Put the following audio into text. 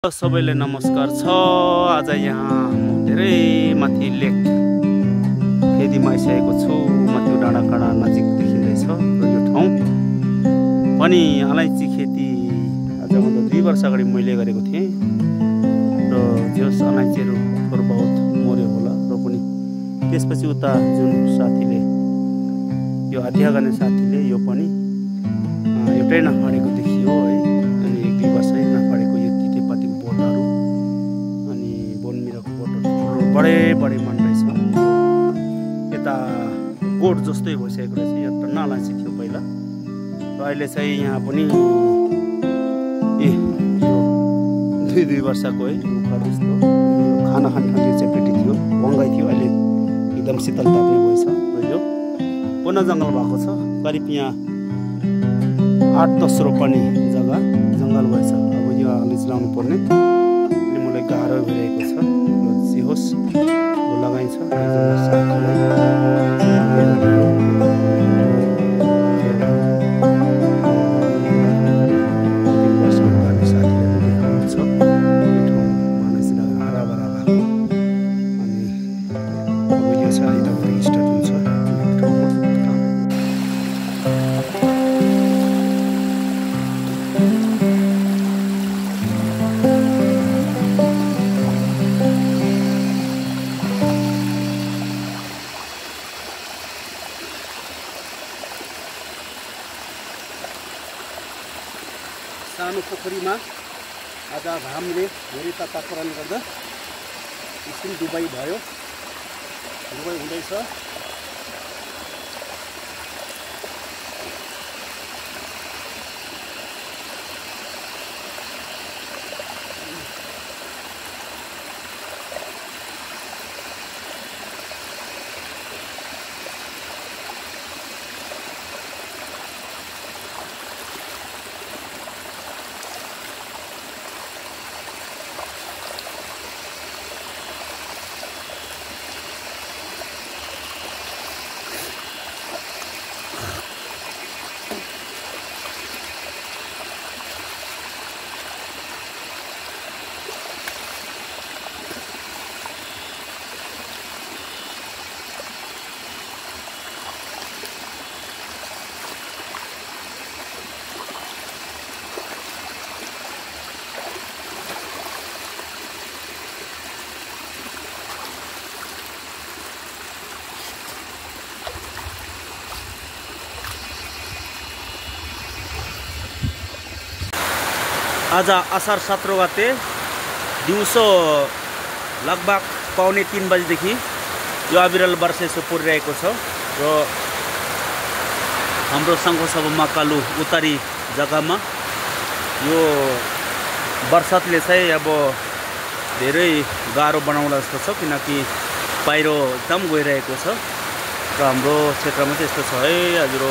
सबैले नमस्कार छ। आज यहाँ म धेरै माथि लेक फेदीमा आइसकेको छु। माथि डाँडाकाँडा नजिक देखिँदैछ र यो ठाउँ पनि अलैँची खेती आजभन्दा 2 वर्ष अगाडि मैले गरेको थिएँ र जस अलैँचीहरू थोर बहुत मर्यो होला र पनि त्यसपछि उता जुन साथीले यो अध्यय गर्ने साथीले यो पनि एउटै नफाडेको देखियो है। अनि 1-2 वर्षै नफाडेको यो तितेपातीको बोटहरू अनि बोनमिराको बोटहरू बडे मन रहेछ। यता गोठ जस्तै भइसकेको रहेछ। यो टन्न अलैँची थियो पहिला र अहिले चाहिँ यहाँ पनि यो 2 वर्षको है रुखहरू जस्तो खाना ठान्ने चाहिँ पेटी थियो, वङ्गाइ थियो, अहिले एकदम शीतल ताप्ने भएछ र यो वन जङ्गल भएको छ। करिब यहाँ 8-10 रोपनी जग्गा जङ्गल भएछ। अब यो अलैँची लाउनु पर्ने मलाई गाह्रो भइरहेको छ। जे होस् लगाइन्छ। सानो पोखरीमा आज घामले धेरै तापाकरण गर्दा एकछिन डुबाइ भयो। डुबाइ हुँदैछ। आज असार 17 गते दिउँसो लगभग 2:45 बजेदेखि यो अविरल वर्षा यसो परिरहेको छ र हाम्रो सङ्घसभा मकालु उत्तरी जग्गामा यो बर्सातले चाहिँ अब धेरै गाह्रो बनाउला जस्तो छ, किनकि पहिरो एकदम गइरहेको छ र हाम्रो क्षेत्रमा चाहिँ यस्तो छ है। हजुर